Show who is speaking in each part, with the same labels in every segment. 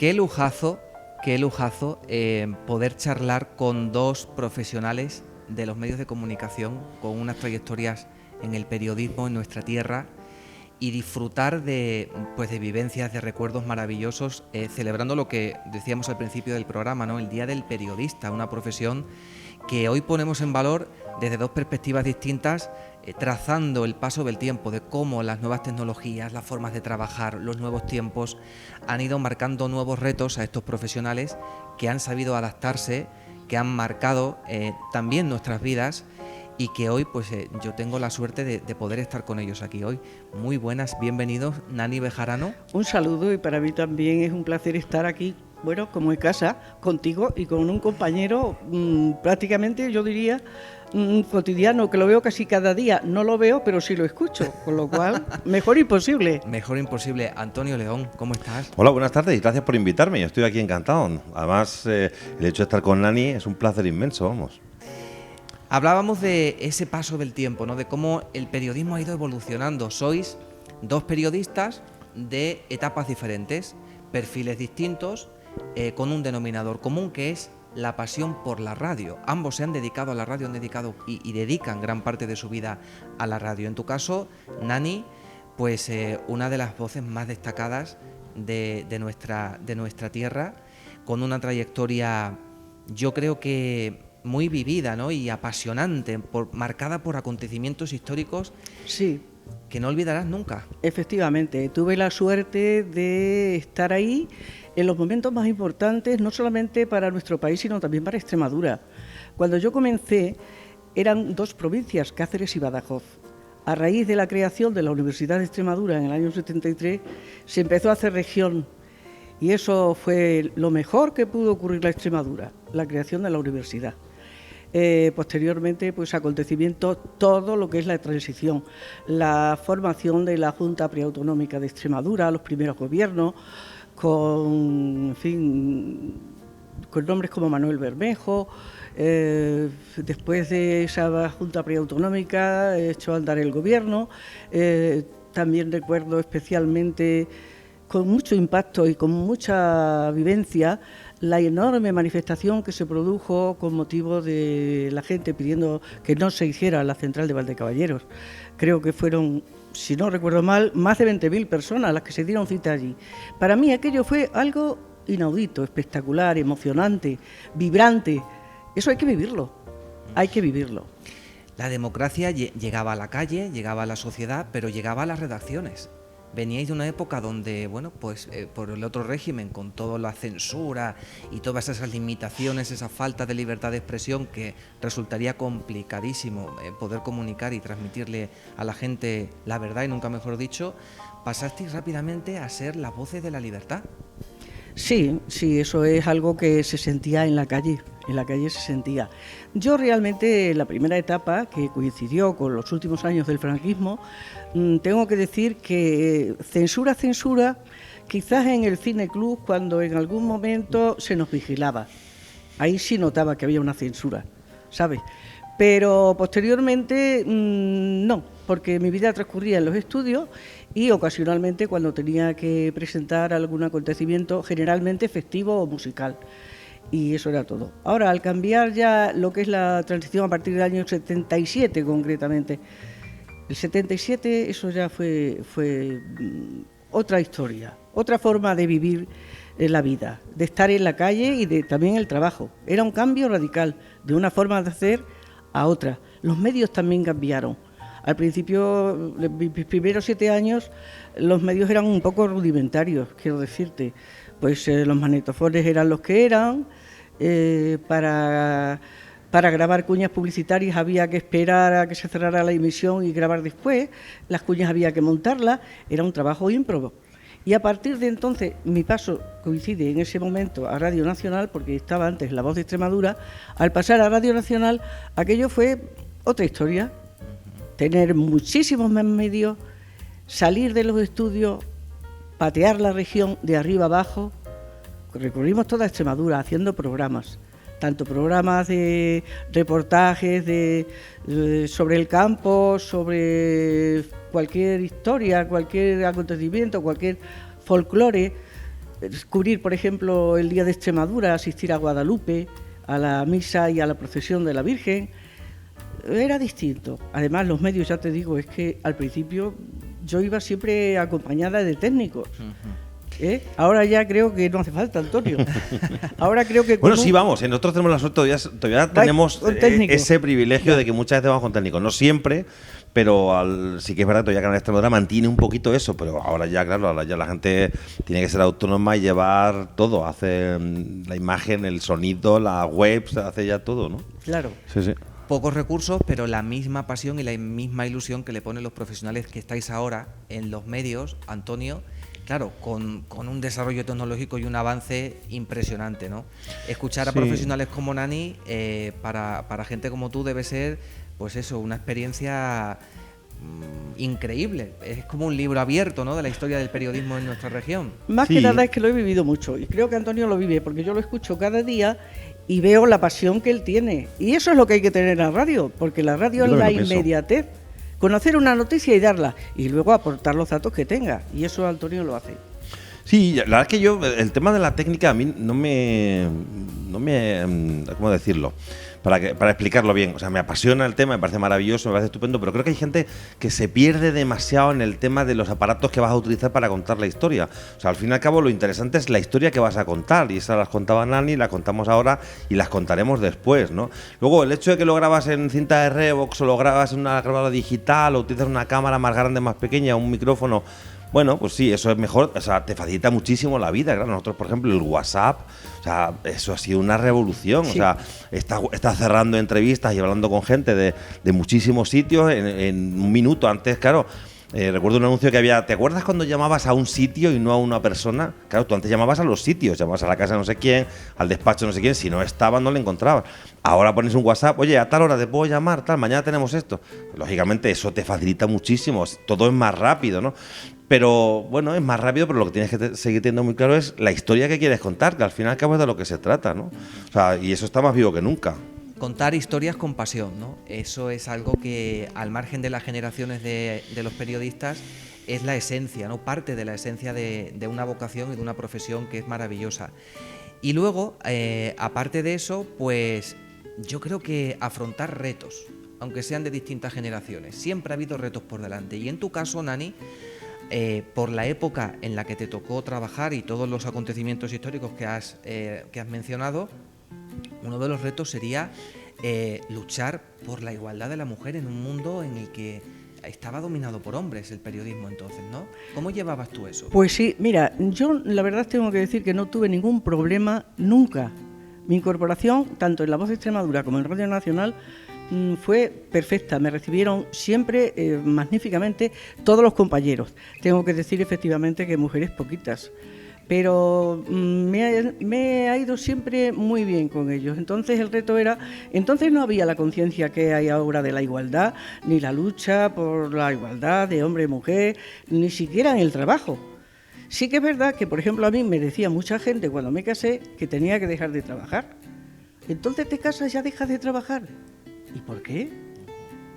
Speaker 1: qué lujazo poder charlar con dos profesionales de los medios de comunicación con unas trayectorias en el periodismo en nuestra tierra y disfrutar de vivencias, de recuerdos maravillosos, celebrando lo que decíamos al principio del programa, ¿no? El Día del Periodista, una profesión que hoy ponemos en valor desde dos perspectivas distintas, trazando el paso del tiempo, de cómo las nuevas tecnologías, las formas de trabajar, los nuevos tiempos han ido marcando nuevos retos a estos profesionales que han sabido adaptarse, que han marcado también nuestras vidas y que hoy yo tengo la suerte de poder estar con ellos aquí hoy. Muy buenas, bienvenidos, Nani Bejarano.
Speaker 2: Un saludo y para mí también es un placer estar aquí, bueno, como en casa, contigo y con un compañero prácticamente, yo diría, cotidiano, que lo veo casi cada día. No lo veo, pero sí lo escucho, con lo cual, mejor imposible.
Speaker 1: Mejor imposible. Antonio León, ¿cómo estás?
Speaker 3: Hola, buenas tardes y gracias por invitarme. Yo estoy aquí encantado. Además, el hecho de estar con Nani es un placer inmenso, vamos.
Speaker 1: Hablábamos de ese paso del tiempo, ¿no? De cómo el periodismo ha ido evolucionando. Sois dos periodistas de etapas diferentes, perfiles distintos, con un denominador común que es la pasión por la radio. Ambos se han dedicado a la radio, han dedicado y dedican gran parte de su vida a la radio. En tu caso, Nani, una de las voces más destacadas de nuestra tierra, con una trayectoria, yo creo que muy vivida, ¿no? Y apasionante, marcada por acontecimientos históricos.
Speaker 2: Sí.
Speaker 1: Que no olvidarás nunca.
Speaker 2: Efectivamente, tuve la suerte de estar ahí en los momentos más importantes, no solamente para nuestro país, sino también para Extremadura. Cuando yo comencé, eran dos provincias, Cáceres y Badajoz. A raíz de la creación de la Universidad de Extremadura en el año 73, se empezó a hacer región. Y eso fue lo mejor que pudo ocurrir a Extremadura, la creación de la universidad. Posteriormente, acontecimientos, todo lo que es la transición, la formación de la Junta Preautonómica de Extremadura, los primeros gobiernos, con nombres como Manuel Bermejo. Después de esa Junta Preautonómica echó a andar el gobierno. También recuerdo especialmente, con mucho impacto y con mucha vivencia, la enorme manifestación que se produjo con motivo de la gente pidiendo que no se hiciera la central de Valdecaballeros. Creo que fueron, si no recuerdo mal, más de 20.000 personas las que se dieron cita allí. Para mí aquello fue algo inaudito, espectacular, emocionante, vibrante. Eso hay que vivirlo, hay que vivirlo.
Speaker 1: La democracia llegaba a la calle, llegaba a la sociedad, pero llegaba a las redacciones. Veníais de una época donde, por el otro régimen, con toda la censura y todas esas limitaciones, esa falta de libertad de expresión, que resultaría complicadísimo poder comunicar y transmitirle a la gente la verdad, y nunca mejor dicho, pasasteis rápidamente a ser las voces de la libertad.
Speaker 2: Sí, eso es algo que se sentía en la calle se sentía. Yo realmente, la primera etapa, que coincidió con los últimos años del franquismo, tengo que decir que censura, quizás en el Cine Club, cuando en algún momento se nos vigilaba. Ahí sí notaba que había una censura, ¿sabes? Pero posteriormente no, porque mi vida transcurría en los estudios y ocasionalmente cuando tenía que presentar algún acontecimiento, generalmente festivo o musical. Y eso era todo. Ahora, al cambiar ya lo que es la transición a partir del año 77 concretamente, el 77 eso ya fue otra historia, otra forma de vivir la vida, de estar en la calle y también el trabajo. Era un cambio radical, de una forma de hacer a otra. Los medios también cambiaron. Al principio, mis primeros 7 años, los medios eran un poco rudimentarios, quiero decirte. Los magnetofones eran los que eran, para grabar cuñas publicitarias había que esperar a que se cerrara la emisión y grabar después, las cuñas había que montarlas, era un trabajo ímprobo. Y a partir de entonces, mi paso coincide en ese momento a Radio Nacional, porque estaba antes La Voz de Extremadura. Al pasar a Radio Nacional, aquello fue otra historia, tener muchísimos más medios, salir de los estudios, patear la región de arriba abajo. Recorrimos toda Extremadura haciendo programas, tanto programas de reportajes sobre el campo, sobre cualquier historia, cualquier acontecimiento, cualquier folclore, cubrir, por ejemplo, el Día de Extremadura, asistir a Guadalupe, a la misa y a la procesión de la Virgen, era distinto. Además, los medios, ya te digo, es que al principio yo iba siempre acompañada de técnicos. Ahora ya creo que no hace falta, Antonio. Ahora creo que...
Speaker 3: Bueno, sí, vamos, nosotros tenemos la suerte, todavía tenemos ese privilegio de que muchas veces vamos con técnicos. No siempre, pero sí que es verdad que todavía Canal Extremadura mantiene un poquito eso, pero ahora ya, claro, ahora ya la gente tiene que ser autónoma y llevar todo. Hace la imagen, el sonido, la web, se hace ya todo, ¿no?
Speaker 2: Claro.
Speaker 3: Sí, sí.
Speaker 1: Pocos recursos, pero la misma pasión y la misma ilusión que le ponen los profesionales que estáis ahora en los medios, Antonio. Claro, con un desarrollo tecnológico y un avance impresionante, ¿no? Escuchar a profesionales como Nani, para gente como tú debe ser, pues eso, una experiencia increíble. Es como un libro abierto, ¿no?, de la historia del periodismo en nuestra región.
Speaker 2: Más que nada es que lo he vivido mucho y creo que Antonio lo vive porque yo lo escucho cada día y veo la pasión que él tiene. Y eso es lo que hay que tener en la radio, porque la radio es la inmediatez. Conocer una noticia y darla, y luego aportar los datos que tenga, y eso Antonio lo hace.
Speaker 3: Sí, la verdad es que yo, el tema de la técnica a mí no me ¿cómo decirlo? Para explicarlo bien, o sea, me apasiona el tema, me parece maravilloso, me parece estupendo, pero creo que hay gente que se pierde demasiado en el tema de los aparatos que vas a utilizar para contar la historia. O sea, al fin y al cabo lo interesante es la historia que vas a contar, y esas las contaba Nani, las contamos ahora y las contaremos después, ¿no? Luego, el hecho de que lo grabas en cinta de Revox o lo grabas en una grabadora digital o utilizas una cámara más grande, más pequeña, un micrófono, bueno, pues sí, eso es mejor, o sea, te facilita muchísimo la vida, claro. Nosotros, por ejemplo, el WhatsApp, o sea, eso ha sido una revolución, sí. O sea, está cerrando entrevistas y hablando con gente de muchísimos sitios en un minuto. Antes, claro, recuerdo un anuncio que había, ¿te acuerdas cuando llamabas a un sitio y no a una persona? Claro, tú antes llamabas a los sitios, llamabas a la casa de no sé quién, al despacho de no sé quién, si no estaba no le encontrabas. Ahora pones un WhatsApp, oye, a tal hora te puedo llamar, tal, mañana tenemos esto. Lógicamente eso te facilita muchísimo, todo es más rápido, ¿no? Pero bueno, es más rápido, pero lo que tienes que seguir teniendo muy claro es la historia que quieres contar, que al final y al cabo es de lo que se trata, ¿no? O sea, y eso está más vivo que nunca.
Speaker 1: Contar historias con pasión, ¿no? Eso es algo que, al margen de las generaciones de los periodistas, es la esencia, ¿no? Parte de la esencia de una vocación y de una profesión que es maravillosa. Y luego, aparte de eso, pues yo creo que afrontar retos, aunque sean de distintas generaciones. Siempre ha habido retos por delante. Y en tu caso, Nani, por la época en la que te tocó trabajar y todos los acontecimientos históricos que has mencionado, uno de los retos sería luchar por la igualdad de la mujer en un mundo en el que estaba dominado por hombres el periodismo entonces, ¿no? ¿Cómo llevabas tú eso?
Speaker 2: Pues sí, mira, yo la verdad tengo que decir que no tuve ningún problema nunca. Mi incorporación, tanto en La Voz de Extremadura como en Radio Nacional, fue perfecta. Me recibieron siempre magníficamente todos los compañeros. Tengo que decir efectivamente que mujeres poquitas, pero me ha ido siempre muy bien con ellos. Entonces el reto era, entonces no había la conciencia que hay ahora de la igualdad, ni la lucha por la igualdad de hombre y mujer, ni siquiera en el trabajo. Sí que es verdad que, por ejemplo, a mí me decía mucha gente cuando me casé que tenía que dejar de trabajar. Entonces te casas, ya dejas de trabajar. ¿Y por qué?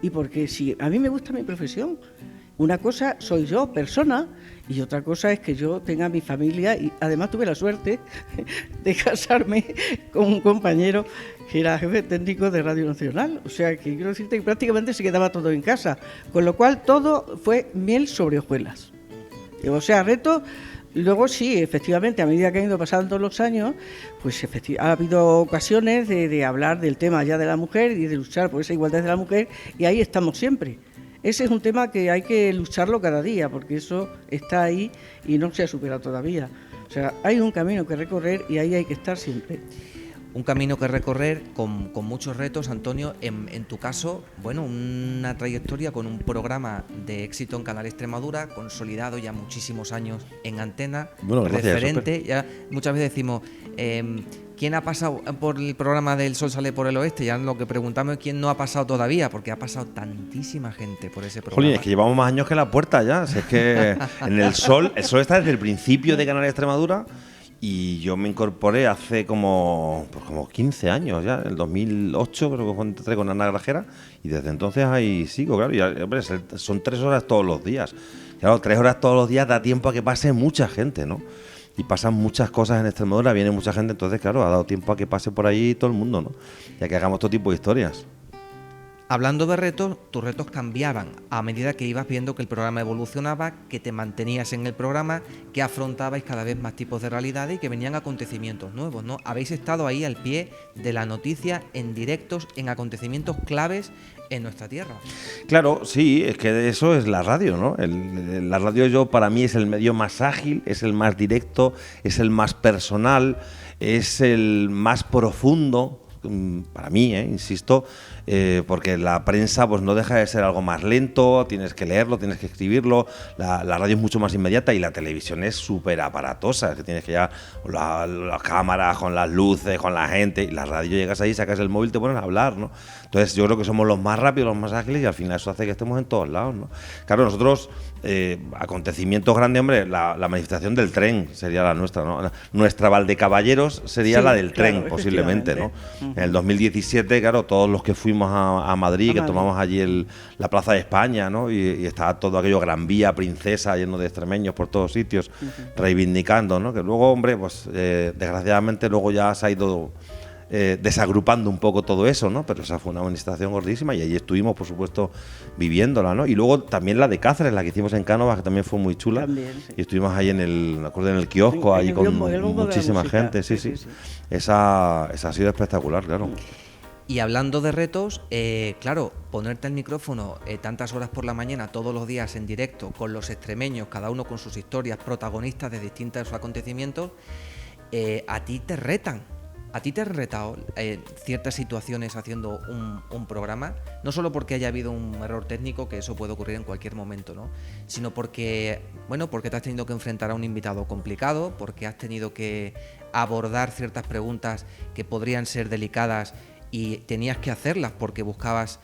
Speaker 2: Y porque si a mí me gusta mi profesión. Una cosa soy yo, persona, y otra cosa es que yo tenga mi familia, y además tuve la suerte de casarme con un compañero que era jefe técnico de Radio Nacional. O sea, que quiero decirte que prácticamente se quedaba todo en casa, con lo cual todo fue miel sobre hojuelas. O sea, reto. Luego sí, efectivamente, a medida que han ido pasando los años, pues ha habido ocasiones de hablar del tema ya de la mujer y de luchar por esa igualdad de la mujer, y ahí estamos siempre. Ese es un tema que hay que lucharlo cada día, porque eso está ahí y no se ha superado todavía. O sea, hay un camino que recorrer y ahí hay que estar siempre.
Speaker 1: Un camino que recorrer con muchos retos, Antonio. En tu caso, bueno, una trayectoria con un programa de éxito en Canal Extremadura, consolidado ya muchísimos años en antena,
Speaker 3: bueno, gracias,
Speaker 1: referente.
Speaker 3: super.
Speaker 1: Ya muchas veces decimos, ¿quién ha pasado por el programa del Sol sale por el oeste? Ya lo que preguntamos es quién no ha pasado todavía, porque ha pasado tantísima gente por ese programa.
Speaker 3: Jolín, es que llevamos más años que la puerta ya. Si es que en el Sol está desde el principio de Canal Extremadura. Y yo me incorporé hace como 15 años ya, en el 2008 creo que entré con Ana Grajera, y desde entonces ahí sigo, claro. Y, hombre, son 3 horas todos los días. Claro, 3 horas todos los días da tiempo a que pase mucha gente, ¿no? y pasan muchas cosas en Extremadura, viene mucha gente, entonces claro, ha dado tiempo a que pase por ahí todo el mundo, ¿no? Y a que hagamos todo tipo de historias.
Speaker 1: Hablando de retos, tus retos cambiaban a medida que ibas viendo que el programa evolucionaba, que te mantenías en el programa, que afrontabais cada vez más tipos de realidades y que venían acontecimientos nuevos, ¿no? Habéis estado ahí al pie de la noticia, en directos, en acontecimientos claves en nuestra tierra.
Speaker 3: Claro, sí, es que eso es la radio, ¿no? La radio para mí es el medio más ágil, es el más directo, es el más personal, es el más profundo. Para mí, insisto, porque la prensa pues no deja de ser algo más lento, tienes que leerlo, tienes que escribirlo, la radio es mucho más inmediata y la televisión es súper aparatosa, que tienes que llevar las cámaras, con las luces, con la gente, y la radio llegas ahí, sacas el móvil, te pones a hablar, ¿no? Entonces yo creo que somos los más rápidos, los más ágiles y al final eso hace que estemos en todos lados, ¿no? Claro, nosotros, acontecimientos grandes, hombre, la manifestación del tren sería la nuestra, ¿no? Nuestra Valdecaballeros sería la del tren, posiblemente, ¿no? En el 2017, claro, todos los que fuimos a Madrid, que tomamos allí la Plaza de España, ¿no? Y estaba todo aquello Gran Vía, Princesa, lleno de extremeños por todos sitios, reivindicando, ¿no? Que luego, hombre, pues desgraciadamente luego ya se ha ido desagrupando un poco todo eso, ¿no? Pero esa fue una manifestación gordísima y allí estuvimos, por supuesto, viviéndola, ¿no? Y luego también la de Cáceres, la que hicimos en Cánovas, que también fue muy chula. También, sí. Y estuvimos ahí me acuerdo, en el kiosco, ahí con muchísima gente, sí. Esa ha sido espectacular, claro.
Speaker 1: Y hablando de retos, claro, ponerte el micrófono tantas horas por la mañana, todos los días en directo, con los extremeños, cada uno con sus historias, protagonistas de distintos acontecimientos, a ti te retan. ¿A ti te han retado ciertas situaciones haciendo un programa? No solo porque haya habido un error técnico, que eso puede ocurrir en cualquier momento, ¿no? Sino porque te has tenido que enfrentar a un invitado complicado, porque has tenido que abordar ciertas preguntas que podrían ser delicadas y tenías que hacerlas porque buscabas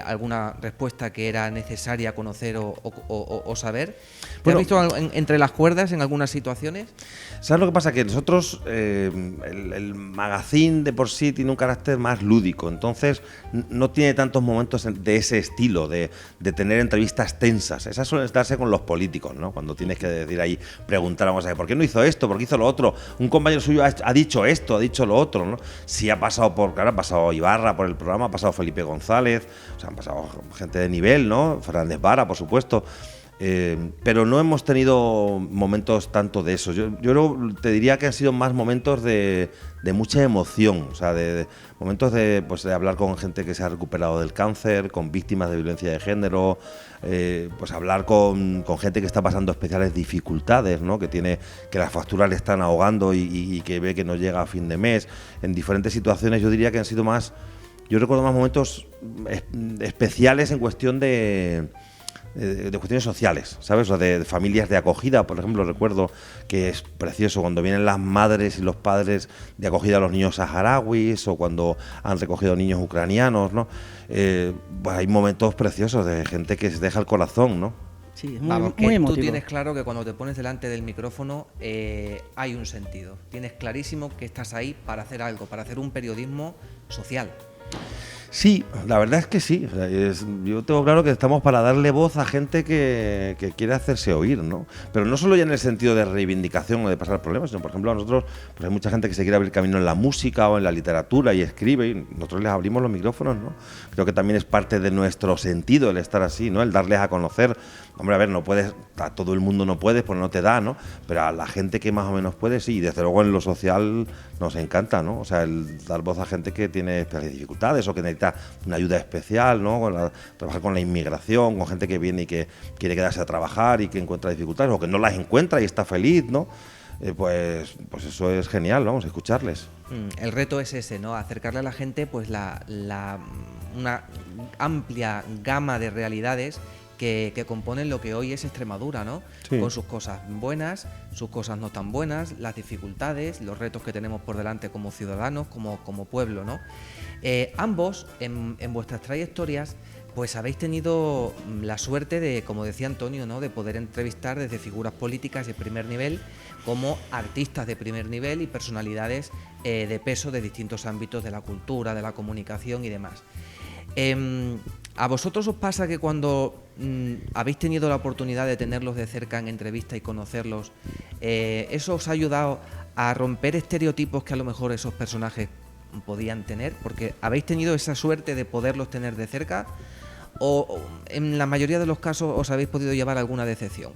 Speaker 1: alguna respuesta que era necesaria conocer o saber. ¿Te has visto entre las cuerdas en algunas situaciones?
Speaker 3: ¿Sabes lo que pasa? Que nosotros, el magazine de por sí tiene un carácter más lúdico, entonces no tiene tantos momentos de ese estilo, de tener entrevistas tensas. Esas suelen darse con los políticos, ¿no? Cuando tienes que decir ahí, preguntar, vamos a ver, ¿por qué no hizo esto? ¿Por qué hizo lo otro? Un compañero suyo ha dicho esto, ha dicho lo otro, ¿no? Sí ha pasado ha pasado Ibarra por el programa, ha pasado Felipe González, o sea, han pasado gente de nivel, ¿no? Fernández Vara, por supuesto. Pero no hemos tenido momentos tanto de eso. Yo te diría que han sido más momentos de mucha emoción, o sea, de momentos de hablar con gente que se ha recuperado del cáncer, con víctimas de violencia de género, pues hablar con gente que está pasando especiales dificultades, ¿no? Que las facturas le están ahogando y que ve que no llega a fin de mes. En diferentes situaciones yo diría que han sido más... Yo recuerdo más momentos especiales en cuestión de cuestiones sociales, ¿sabes? O de familias de acogida, por ejemplo, recuerdo que es precioso cuando vienen las madres y los padres de acogida a los niños saharauis o cuando han recogido niños ucranianos, ¿no? Pues hay momentos preciosos de gente que se deja el corazón, ¿no?
Speaker 2: Sí, es
Speaker 1: muy
Speaker 2: emotivo.
Speaker 1: Tú tienes claro que cuando te pones delante del micrófono hay un sentido. Tienes clarísimo que estás ahí para hacer algo, para hacer un periodismo social.
Speaker 3: Sí, la verdad es que sí. Yo tengo claro que estamos para darle voz a gente que quiere hacerse oír, ¿no? Pero no solo ya en el sentido de reivindicación o de pasar problemas, sino, por ejemplo, a nosotros pues hay mucha gente que se quiere abrir camino en la música o en la literatura y escribe, y nosotros les abrimos los micrófonos, ¿no? Creo que también es parte de nuestro sentido el estar así, ¿no? El darles a conocer. Hombre, a ver, no puedes, a todo el mundo no puedes, pues no te da, ¿no? Pero a la gente que más o menos puede, sí, y desde luego en lo social nos encanta, ¿no? O sea, el dar voz a gente que tiene especiales dificultades o que necesita una ayuda especial, ¿no? Trabajar con la inmigración, con gente que viene y que quiere quedarse a trabajar y que encuentra dificultades o que no las encuentra y está feliz, ¿no? Pues eso es genial, vamos a escucharles.
Speaker 1: El reto es ese, ¿no? Acercarle a la gente pues una amplia gama de realidades que componen lo que hoy es Extremadura, ¿no? Sí. Con sus cosas buenas, sus cosas no tan buenas, las dificultades, los retos que tenemos por delante como ciudadanos, como pueblo, ¿no? Ambos, en vuestras trayectorias, pues habéis tenido la suerte de, como decía Antonio, ¿no? De poder entrevistar desde figuras políticas de primer nivel como artistas de primer nivel y personalidades de peso de distintos ámbitos de la cultura, de la comunicación y demás. ¿A vosotros os pasa que cuando habéis tenido la oportunidad de tenerlos de cerca en entrevista y conocerlos, eso os ha ayudado a romper estereotipos que a lo mejor esos personajes podían tener? Porque habéis tenido esa suerte de poderlos tener de cerca, o en la mayoría de los casos os habéis podido llevar alguna decepción.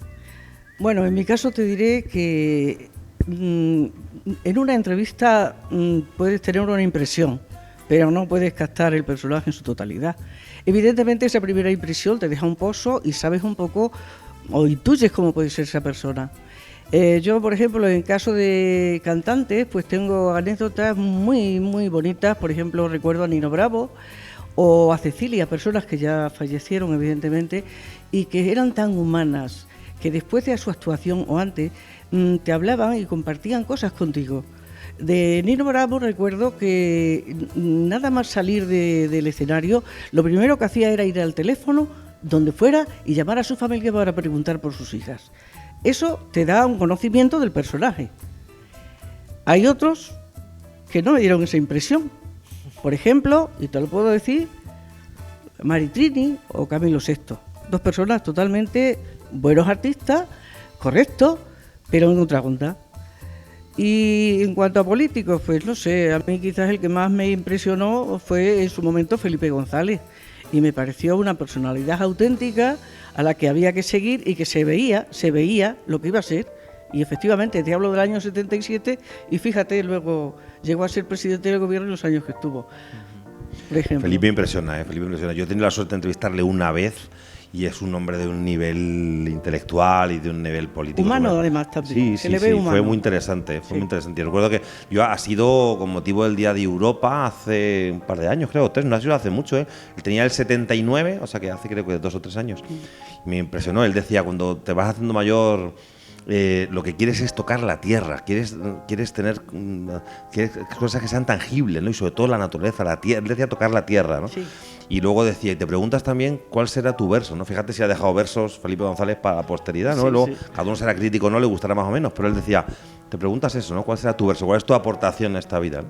Speaker 2: Bueno, en mi caso te diré que en una entrevista puedes tener una impresión, pero no puedes captar el personaje en su totalidad. Evidentemente esa primera impresión te deja un pozo y sabes un poco o intuyes cómo puede ser esa persona. Yo, por ejemplo, en caso de cantantes, pues tengo anécdotas muy, muy bonitas. Por ejemplo, recuerdo a Nino Bravo o a Cecilia, personas que ya fallecieron, evidentemente, y que eran tan humanas que después de su actuación o antes te hablaban y compartían cosas contigo. De Nino Bravo recuerdo que nada más salir del escenario, lo primero que hacía era ir al teléfono, donde fuera, y llamar a su familia para preguntar por sus hijas. Eso te da un conocimiento del personaje. Hay otros que no me dieron esa impresión. Por ejemplo, y te lo puedo decir, Maritrini o Camilo VI. Dos personas totalmente buenos artistas, correctos, pero en otra onda. Y en cuanto a políticos, pues no sé, a mí quizás el que más me impresionó fue en su momento Felipe González. Y me pareció una personalidad auténtica a la que había que seguir y que se veía lo que iba a ser. Y efectivamente, te hablo del año 77 y fíjate, luego llegó a ser presidente del gobierno en los años que estuvo, por ejemplo.
Speaker 3: Felipe impresiona, Felipe impresiona. Yo he tenido la suerte de entrevistarle una vez y es un hombre de un nivel intelectual y de un nivel político.
Speaker 2: Humano, además, también.
Speaker 3: Sí, fue muy interesante, muy interesante. Y recuerdo que yo ha sido con motivo del Día de Europa hace un par de años, creo, 3, no ha sido hace mucho, Él tenía el 79, o sea que hace creo que 2 o 3 años. Me impresionó, él decía, cuando te vas haciendo mayor, lo que quieres es tocar la tierra, quieres tener cosas que sean tangibles, ¿no? Y sobre todo la naturaleza, la tierra. Él decía tocar la tierra, ¿no?
Speaker 2: Sí.
Speaker 3: Y luego decía, y te preguntas también cuál será tu verso, ¿no? Fíjate si ha dejado versos Felipe González para la posteridad, ¿no?
Speaker 2: Sí,
Speaker 3: Luego,
Speaker 2: sí.
Speaker 3: cada uno será crítico, no le gustará más o menos, pero él decía, te preguntas eso, ¿no? ¿Cuál será tu verso? ¿Cuál es tu aportación a esta vida, ¿no?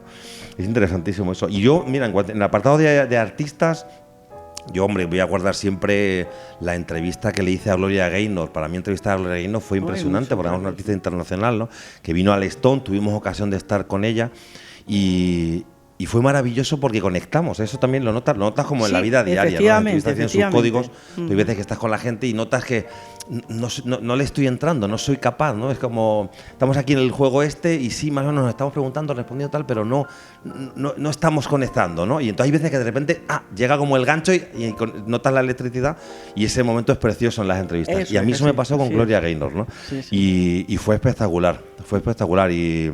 Speaker 3: Es interesantísimo eso. Y yo, mira, en el apartado de artistas, yo, hombre, voy a guardar siempre la entrevista que le hice a Gloria Gaynor. Para mí entrevistar a Gloria Gaynor fue impresionante, porque es una artista internacional, ¿no? Que vino al Stone, tuvimos ocasión de estar con ella y fue maravilloso porque conectamos. Eso también lo notas como en la vida diaria, ¿no? En sus códigos, tú hay veces que estás con la gente y notas que no le estoy entrando, no soy capaz, ¿no? Es como, estamos aquí en el juego y sí, más o menos nos estamos preguntando, respondiendo tal, pero no estamos conectando, ¿no? Y entonces hay veces que de repente, llega como el gancho y notas la electricidad y ese momento es precioso en las entrevistas.
Speaker 2: Eso,
Speaker 3: y a mí eso me pasó con Gloria Gaynor, ¿no?
Speaker 2: Sí.
Speaker 3: Y fue espectacular, y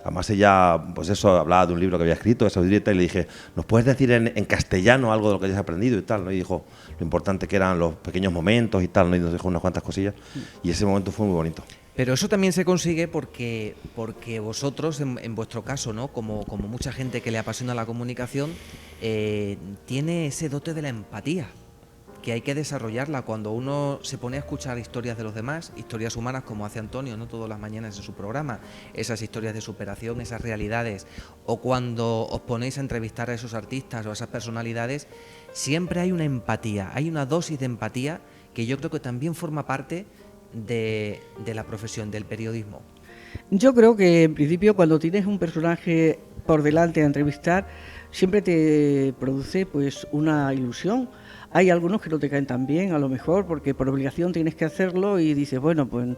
Speaker 3: además ella, pues eso, hablaba de un libro que había escrito, esa audita, y le dije, ¿nos puedes decir en castellano algo de lo que hayas aprendido y tal, ¿no? Y dijo lo importante que eran los pequeños momentos y tal, ¿no? Y nos dijo unas cuantas cosillas y ese momento fue muy bonito.
Speaker 1: Pero eso también se consigue porque vosotros, en vuestro caso, ¿no? Como mucha gente que le apasiona la comunicación, tiene ese dote de la empatía, que hay que desarrollarla. Cuando uno se pone a escuchar historias de los demás, historias humanas como hace Antonio, ¿no? Todas las mañanas en su programa, esas historias de superación, esas realidades, o cuando os ponéis a entrevistar a esos artistas o a esas personalidades, siempre hay una empatía, hay una dosis de empatía que yo creo que también forma parte de la profesión del periodismo.
Speaker 2: Yo creo que en principio cuando tienes un personaje por delante a entrevistar, siempre te produce pues una ilusión. Hay algunos que no te caen tan bien, a lo mejor, porque por obligación tienes que hacerlo y dices, bueno, pues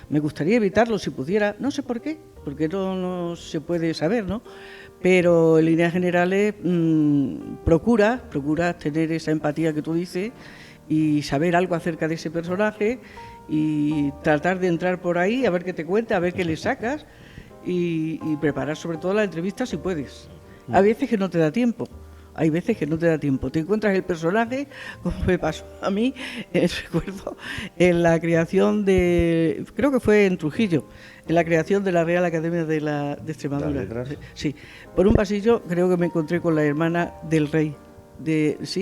Speaker 2: me gustaría evitarlo si pudiera, no sé por qué, porque no se puede saber, ¿no? Pero en líneas generales procuras tener esa empatía que tú dices y saber algo acerca de ese personaje y tratar de entrar por ahí, a ver qué te cuenta, a ver qué le sacas y preparar sobre todo la entrevista si puedes. Hay veces que no te da tiempo. Te encuentras el personaje, como me pasó a mí, recuerdo, en la creación creo que fue en Trujillo, en la creación de la Real Academia de Extremadura. Sí, por un pasillo creo que me encontré con la hermana del rey,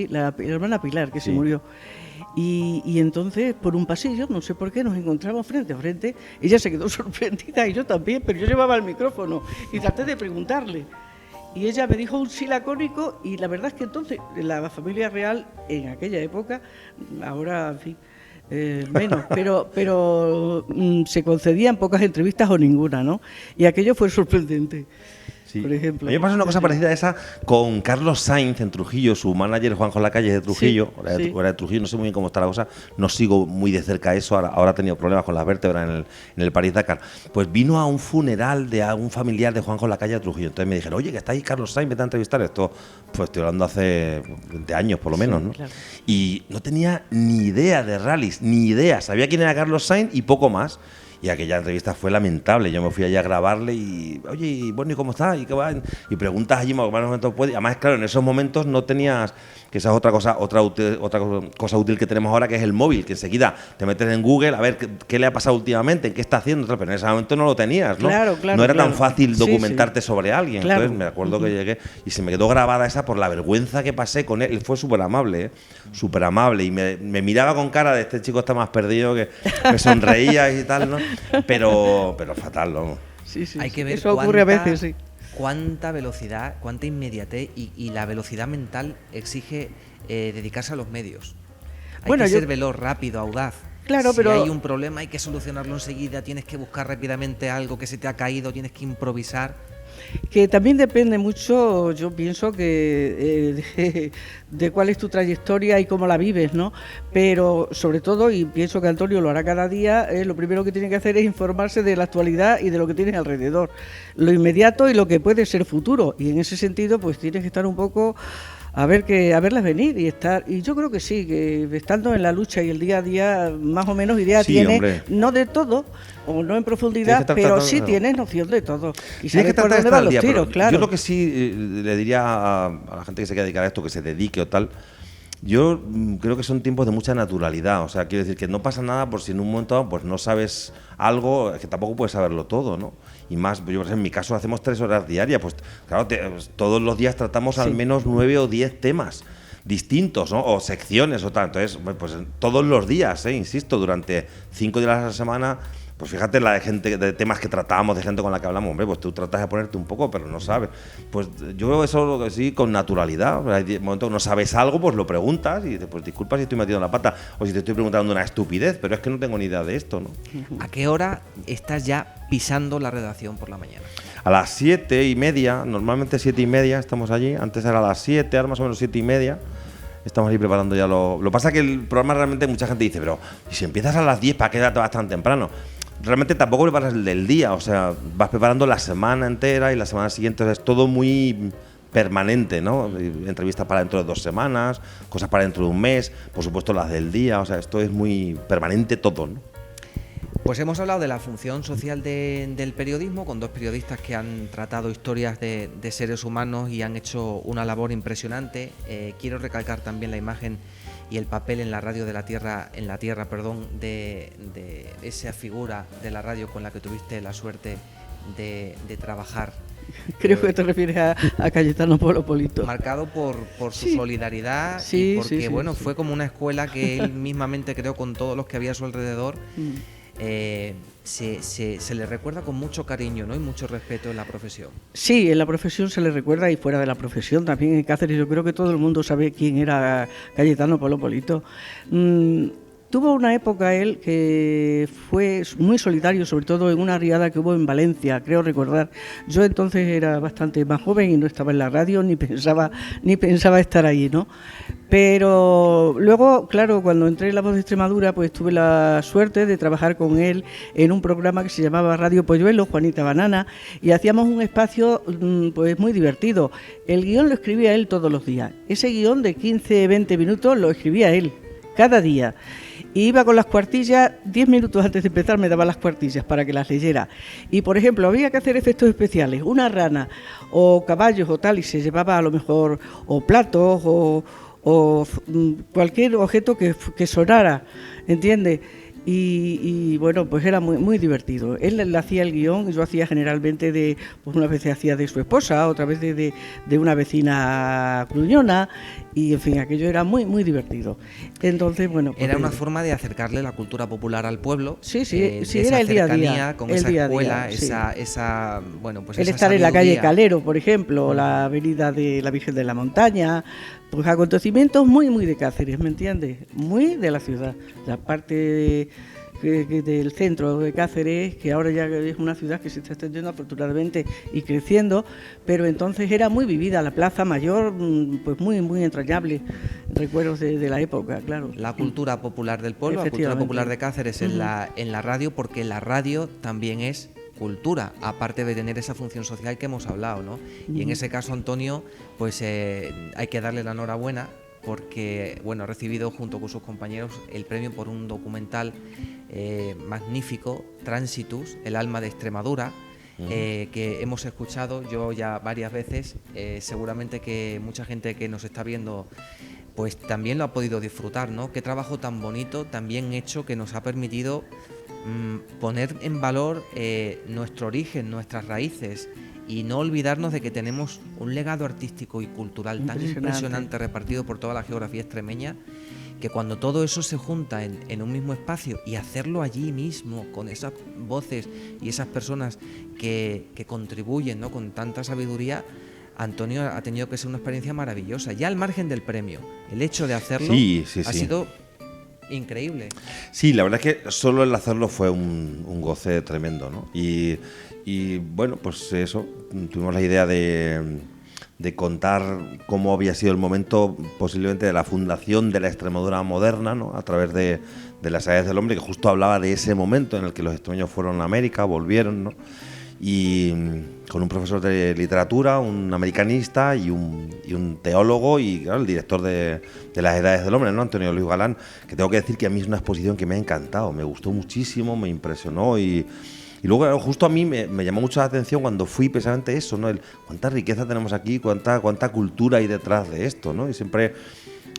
Speaker 2: la hermana Pilar, que se murió. Y entonces, por un pasillo, no sé por qué, nos encontramos frente a frente. Ella se quedó sorprendida y yo también, pero yo llevaba el micrófono y traté de preguntarle. Y ella me dijo un sí lacónico, y la verdad es que entonces la familia real en aquella época, ahora en fin, menos, pero se concedían pocas entrevistas o ninguna, ¿no? Y aquello fue sorprendente.
Speaker 3: Sí.
Speaker 2: Por ejemplo.
Speaker 3: A mí me pasa una cosa parecida a esa con Carlos Sainz en Trujillo, su manager Juanjo Lacalle de Trujillo,
Speaker 2: sí.
Speaker 3: era de Trujillo, no sé muy bien cómo está la cosa, no sigo muy de cerca eso, ahora ha tenido problemas con las vértebras en el París-Dakar. Pues vino a un funeral de un familiar de Juanjo Lacalle de Trujillo, entonces me dijeron, oye, que está ahí Carlos Sainz, vete a entrevistar esto, pues estoy hablando hace 20 años por lo menos, ¿no? Claro. Y no tenía ni idea de rallies, ni idea, sabía quién era Carlos Sainz y poco más. Y aquella entrevista fue lamentable. Yo me fui allá a grabarle y, oye, bueno, ¿y cómo está? ¿Y qué va? Y preguntas allí, más o menos puede. Además, claro, en esos momentos no tenías, que esa es otra cosa útil que tenemos ahora, que es el móvil, que enseguida te metes en Google a ver qué le ha pasado últimamente, qué está haciendo, pero en ese momento no lo tenías, ¿no?
Speaker 2: Claro,
Speaker 3: no era tan fácil documentarte sobre alguien.
Speaker 2: Claro.
Speaker 3: Entonces me acuerdo que llegué y se me quedó grabada esa por la vergüenza que pasé con él. Él fue súper amable, ¿eh? Súper amable. Y me miraba con cara de este chico está más perdido, que me sonreía y tal, ¿no? Pero fatal, ¿no?
Speaker 2: Sí,
Speaker 1: Hay que ver
Speaker 2: eso ocurre a veces, sí.
Speaker 1: Cuánta velocidad, cuánta inmediatez y la velocidad mental exige dedicarse a los medios. Hay que ser veloz, rápido, audaz.
Speaker 2: Claro,
Speaker 1: si
Speaker 2: pero
Speaker 1: hay un problema hay que solucionarlo enseguida, tienes que buscar rápidamente algo que se te ha caído, tienes que improvisar.
Speaker 2: Que también depende mucho, yo pienso que de cuál es tu trayectoria y cómo la vives, ¿no? Pero sobre todo, y pienso que Antonio lo hará cada día, lo primero que tiene que hacer es informarse de la actualidad y de lo que tienes alrededor, lo inmediato y lo que puede ser futuro. Y en ese sentido, pues tienes que estar un poco a verlas venir y estar. Y yo creo que sí, que estando en la lucha y el día a día, más o menos idea
Speaker 3: sí,
Speaker 2: tienes,
Speaker 3: hombre.
Speaker 2: No de todo, o no en profundidad, pero sí tienes noción de todo. Y sabes
Speaker 3: que
Speaker 2: por dónde van los tiros, claro.
Speaker 3: Yo lo que sí le diría a la gente que se quiera dedicar a esto, que se dedique o tal, yo creo que son tiempos de mucha naturalidad. O sea, quiero decir que no pasa nada por si en un momento dado, pues no sabes algo, es que tampoco puedes saberlo todo, ¿no? Y más, yo por ejemplo, en mi caso hacemos 3 horas diarias, pues claro, todos los días tratamos al menos 9 o 10 temas distintos, ¿no? O secciones o tal. Entonces, pues todos los días, insisto, durante 5 días a la semana. Pues fíjate la gente de temas que tratamos, de gente con la que hablamos, hombre, pues tú tratas de ponerte un poco, pero no sabes. Pues yo veo eso sí con naturalidad. Hay momentos que no sabes algo, pues lo preguntas y dices, pues disculpa si estoy metido en la pata o si te estoy preguntando una estupidez, pero es que no tengo ni idea de esto, ¿no?
Speaker 1: ¿A qué hora estás ya pisando la redacción por la mañana?
Speaker 3: A las 7:30, normalmente 7:30 estamos allí. Antes era a las 7, ahora más o menos 7:30. Estamos ahí preparando ya lo que pasa es que el programa realmente mucha gente dice, pero ¿y si empiezas a las 10, para qué te vas tan temprano? Realmente tampoco preparas el del día, o sea, vas preparando la semana entera y la semana siguiente, es todo muy permanente, ¿no? Entrevistas para dentro de 2 semanas, cosas para dentro de un mes, por supuesto las del día, o sea, esto es muy permanente todo, ¿no?
Speaker 1: Pues hemos hablado de la función social del periodismo con 2 periodistas que han tratado historias de seres humanos y han hecho una labor impresionante. Quiero recalcar también la imagen y el papel en la radio de la tierra, de esa figura de la radio con la que tuviste la suerte de trabajar.
Speaker 2: Creo que te refieres a Cayetano Polo Polito.
Speaker 1: Marcado por su solidaridad
Speaker 2: sí,
Speaker 1: y porque
Speaker 2: sí,
Speaker 1: fue como una escuela que él mismamente creó con todos los que había a su alrededor. Se le recuerda con mucho cariño, ¿no? Y mucho respeto en la profesión. Sí,
Speaker 2: en la profesión se le recuerda y fuera de la profesión también en Cáceres. Yo creo que todo el mundo sabe quién era Cayetano Polo Polito. Tuvo una época él que fue muy solitario, sobre todo en una riada que hubo en Valencia, creo recordar. Yo entonces era bastante más joven y no estaba en la radio, ni pensaba estar allí, ¿no? Pero luego, claro, cuando entré en La Voz de Extremadura, pues tuve la suerte de trabajar con él en un programa que se llamaba Radio Polluelo, Juanita Banana, y hacíamos un espacio pues muy divertido. El guión lo escribía él todos los días. Ese guión de 15-20 minutos lo escribía él, cada día. Y iba con las cuartillas, 10 minutos antes de empezar me daba las cuartillas para que las leyera. Y, por ejemplo, había que hacer efectos especiales, una rana o caballos o tal, y se llevaba a lo mejor o platos o cualquier objeto que sonara, ¿entiendes? y bueno, pues era muy, muy divertido. Él le hacía el guión y yo hacía generalmente pues unas veces hacía de su esposa, otra vez de una vecina gruñona, y en fin, aquello era muy, muy divertido. Entonces, bueno, pues
Speaker 1: era una forma de acercarle la cultura popular al pueblo.
Speaker 2: Sí, sí,
Speaker 1: de
Speaker 2: sí,
Speaker 1: esa
Speaker 2: era el día a
Speaker 1: cercanía
Speaker 2: día.
Speaker 1: con
Speaker 2: El
Speaker 1: esa
Speaker 2: día a
Speaker 1: escuela,
Speaker 2: día, sí.
Speaker 1: bueno, pues
Speaker 2: El
Speaker 1: esa
Speaker 2: estar en la calle
Speaker 1: sabiduría.
Speaker 2: Calero, por ejemplo, la avenida de la Virgen de la Montaña, pues acontecimientos muy, muy de Cáceres, ¿me entiendes? Muy de la ciudad, la parte del centro de Cáceres, que ahora ya es una ciudad que se está extendiendo afortunadamente y creciendo, pero entonces era muy vivida, la Plaza Mayor, pues muy, muy entrañable, recuerdos de la época, claro.
Speaker 1: La cultura popular del pueblo, la cultura popular de Cáceres en la radio, porque la radio también es cultura, aparte de tener esa función social que hemos hablado, ¿no? Y en ese caso, Antonio, pues hay que darle la enhorabuena porque, bueno, ha recibido junto con sus compañeros el premio por un documental magnífico, Tránsitus, el alma de Extremadura, que hemos escuchado yo ya varias veces. Seguramente que mucha gente que nos está viendo pues también lo ha podido disfrutar, ¿no? Qué trabajo tan bonito, tan bien hecho, que nos ha permitido poner en valor nuestro origen, nuestras raíces, y no olvidarnos de que tenemos un legado artístico y cultural tan impresionante repartido por toda la geografía extremeña, que cuando todo eso se junta en un mismo espacio, y hacerlo allí mismo, con esas voces y esas personas que contribuyen, ¿no?, con tanta sabiduría, Antonio, ha tenido que ser una experiencia maravillosa. Ya al margen del premio, el hecho de hacerlo ha sido increíble.
Speaker 3: Sí, la verdad es que solo el hacerlo fue un goce tremendo, ¿no? Y bueno, pues eso, tuvimos la idea de contar cómo había sido el momento posiblemente de la fundación de la Extremadura moderna, ¿no?, a través de las edades del hombre, que justo hablaba de ese momento en el que los extremeños fueron a América, volvieron, ¿no? Y con un profesor de literatura, un americanista y un teólogo, y claro, el director de las edades del hombre, ¿no?, Antonio Luis Galán, que tengo que decir que a mí es una exposición que me ha encantado, me gustó muchísimo, me impresionó, y luego justo a mí me llamó mucho la atención cuando fui precisamente eso, ¿no?, cuánta riqueza tenemos aquí, cuánta cultura hay detrás de esto, ¿no? Y siempre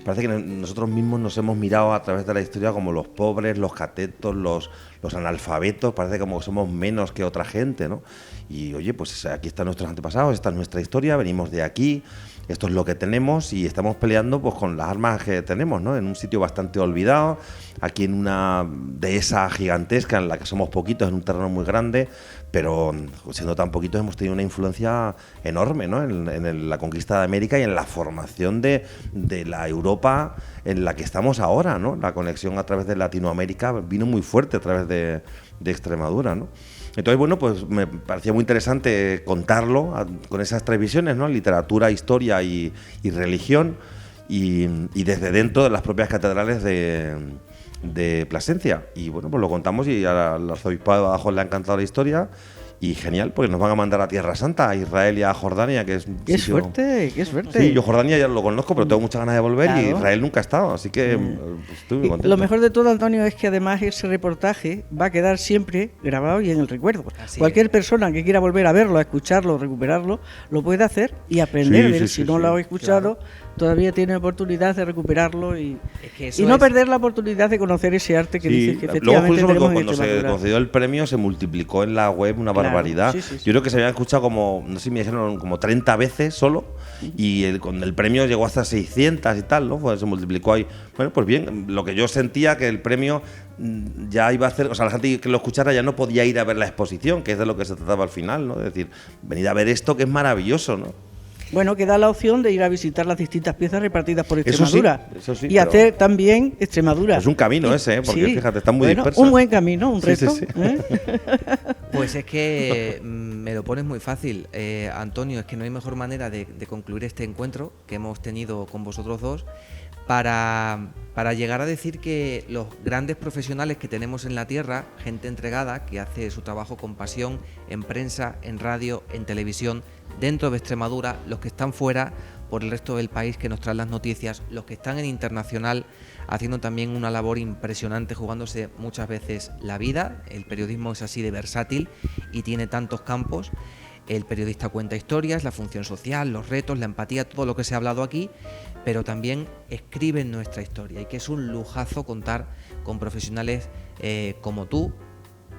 Speaker 3: parece que nosotros mismos nos hemos mirado a través de la historia como los pobres, los catetos, los analfabetos, parece como que somos menos que otra gente, ¿no? Y oye, pues aquí están nuestros antepasados, esta es nuestra historia, venimos de aquí, esto es lo que tenemos, y estamos peleando pues con las armas que tenemos, ¿no?, en un sitio bastante olvidado, aquí en una dehesa gigantesca en la que somos poquitos, en un terreno muy grande, pero siendo tan poquitos hemos tenido una influencia enorme, ¿no?, en la conquista de América y en la formación de la Europa en la que estamos ahora, ¿no? La conexión a través de Latinoamérica vino muy fuerte a través de Extremadura, ¿no? Entonces, bueno, pues me parecía muy interesante contarlo con esas tres visiones, ¿no?, literatura, historia y religión, y desde dentro de las propias catedrales de Plasencia. Y bueno, pues lo contamos, y al arzobispado de Badajoz le ha encantado la historia. Y genial, porque nos van a mandar a Tierra Santa, a Israel y a Jordania, que es un
Speaker 2: ¡Qué
Speaker 3: sitio...
Speaker 2: suerte, qué suerte!
Speaker 3: Sí, yo Jordania ya lo conozco, pero tengo muchas ganas de volver,
Speaker 2: claro.
Speaker 3: Y Israel nunca ha estado, así que pues, estoy muy contento.
Speaker 2: Lo mejor de todo, Antonio, es que además ese reportaje va a quedar siempre grabado y en el recuerdo. Cualquier persona que quiera volver a verlo, a escucharlo, recuperarlo, lo puede hacer y aprender de él. Si no lo ha escuchado, todavía tiene oportunidad de recuperarlo y no perder la oportunidad de conocer ese arte que dice que efectivamente
Speaker 3: luego,
Speaker 2: tenemos
Speaker 3: cuando se concedió el premio, se multiplicó en la web una barbaridad. Yo creo que se había escuchado como, no sé si me dijeron, como 30 veces solo, y con el premio llegó hasta 600 y tal, ¿no? Pues se multiplicó ahí. Bueno, pues bien, lo que yo sentía que el premio ya iba a hacer, o sea, la gente que lo escuchara ya no podía ir a ver la exposición, que es de lo que se trataba al final, ¿no? Es decir, venid a ver esto que es maravilloso, ¿no?
Speaker 2: Bueno, que da la opción de ir a visitar las distintas piezas repartidas por Extremadura.
Speaker 3: Eso sí,
Speaker 2: y hacer también Extremadura.
Speaker 3: Es un camino ese, porque fíjate, están muy dispersas.
Speaker 2: Un buen camino, un reto.
Speaker 3: Sí.
Speaker 1: Pues es que me lo pones muy fácil, Antonio, es que no hay mejor manera de concluir este encuentro que hemos tenido con vosotros dos para llegar a decir que los grandes profesionales que tenemos en la tierra, gente entregada, que hace su trabajo con pasión en prensa, en radio, en televisión, dentro de Extremadura, los que están fuera por el resto del país que nos traen las noticias, los que están en internacional haciendo también una labor impresionante, jugándose muchas veces la vida. El periodismo es así de versátil y tiene tantos campos. El periodista cuenta historias, la función social, los retos, la empatía, todo lo que se ha hablado aquí, pero también escriben nuestra historia, y que es un lujazo contar con profesionales como tú,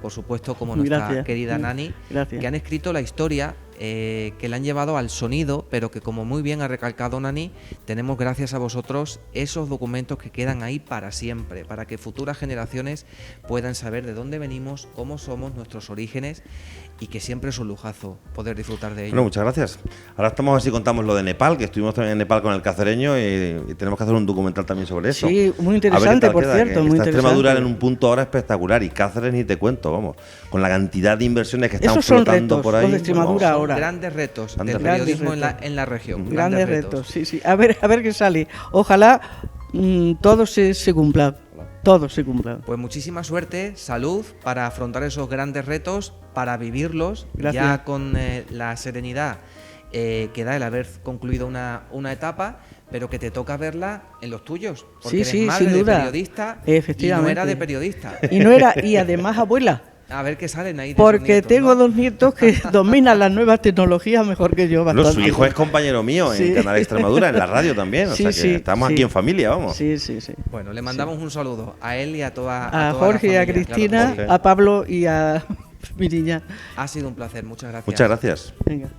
Speaker 1: por supuesto, como nuestra querida Nani, que han escrito la historia, que la han llevado al sonido, pero que, como muy bien ha recalcado Nani, tenemos, gracias a vosotros, esos documentos que quedan ahí para siempre, para que futuras generaciones puedan saber de dónde venimos, cómo somos, nuestros orígenes, y que siempre es un lujazo poder disfrutar de ello.
Speaker 3: Bueno, muchas gracias. Ahora estamos así, contamos lo de Nepal, que estuvimos también en Nepal con el cacereño, y tenemos que hacer un documental también sobre eso.
Speaker 2: Sí, muy interesante, por cierto. Muy
Speaker 3: está
Speaker 2: interesante.
Speaker 3: Extremadura en un punto ahora espectacular, y Cáceres ni te cuento, vamos, con la cantidad de inversiones que están flotando por ahí.
Speaker 2: Los de Extremadura ahora.
Speaker 1: Grandes retos del periodismo en la región.
Speaker 2: Grandes retos, sí, sí. A ver qué sale. Ojalá todo se cumpla. Todo se cumpla.
Speaker 1: Pues muchísima suerte, salud para afrontar esos grandes retos, para vivirlos.
Speaker 2: Gracias.
Speaker 1: Ya con la serenidad que da el haber concluido una etapa, pero que te toca verla en los tuyos, porque
Speaker 2: Sí,
Speaker 1: eres madre
Speaker 2: sin
Speaker 1: de
Speaker 2: duda.
Speaker 1: periodista
Speaker 2: Efectivamente.
Speaker 1: y nuera de periodista.
Speaker 2: Y además abuela.
Speaker 1: A ver qué salen ahí de
Speaker 2: Porque
Speaker 1: esos nietos,
Speaker 2: tengo
Speaker 1: ¿no?
Speaker 2: 2 nietos que dominan las nuevas tecnologías mejor que yo.
Speaker 3: No,
Speaker 2: Bastante.
Speaker 3: su hijo es compañero mío
Speaker 2: Sí.
Speaker 3: en Canal Extremadura, en la radio también, o
Speaker 2: Sí,
Speaker 3: sea que
Speaker 2: sí,
Speaker 3: estamos
Speaker 2: sí.
Speaker 3: aquí en familia, vamos.
Speaker 2: Sí.
Speaker 1: Bueno, le mandamos un saludo a él y a toda
Speaker 2: A
Speaker 1: la
Speaker 2: Jorge y a
Speaker 1: familia,
Speaker 2: Cristina,
Speaker 1: claro que sí.
Speaker 2: a Pablo y a mi niña.
Speaker 1: Ha sido un placer, muchas gracias.
Speaker 3: Muchas gracias.
Speaker 2: Venga.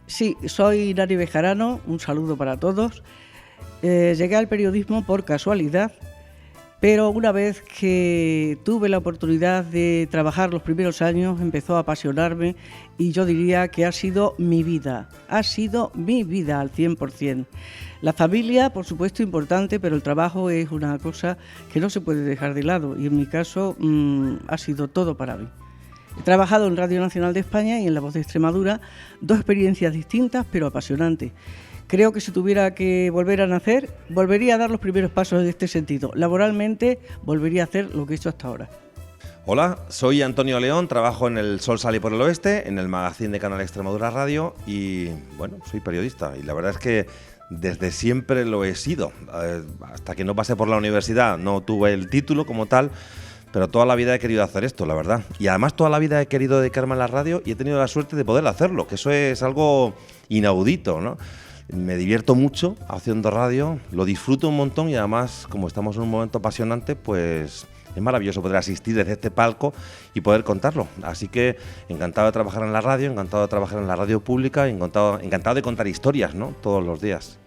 Speaker 2: Sí, soy Nani Bejarano, un saludo para todos. Llegué al periodismo por casualidad, pero una vez que tuve la oportunidad de trabajar los primeros años, empezó a apasionarme, y yo diría que ha sido mi vida al 100%. La familia, por supuesto, importante, pero el trabajo es una cosa que no se puede dejar de lado, y en mi caso ha sido todo para mí. He trabajado en Radio Nacional de España y en La Voz de Extremadura, 2 experiencias distintas pero apasionantes. Creo que si tuviera que volver a nacer, volvería a dar los primeros pasos en este sentido. Laboralmente, volvería a hacer lo que he hecho hasta ahora.
Speaker 3: Hola, soy Antonio León, trabajo en El Sol Sale por el Oeste, en el magazine de Canal Extremadura Radio, y bueno, soy periodista, y la verdad es que desde siempre lo he sido. Hasta que no pasé por la universidad no tuve el título como tal, pero toda la vida he querido hacer esto, la verdad. Y además toda la vida he querido dedicarme a la radio, y he tenido la suerte de poder hacerlo, que eso es algo inaudito, ¿no? Me divierto mucho haciendo radio, lo disfruto un montón, y además, como estamos en un momento apasionante, pues es maravilloso poder asistir desde este palco y poder contarlo. Así que encantado de trabajar en la radio, encantado de trabajar en la radio pública, encantado de contar historias, ¿no?, todos los días.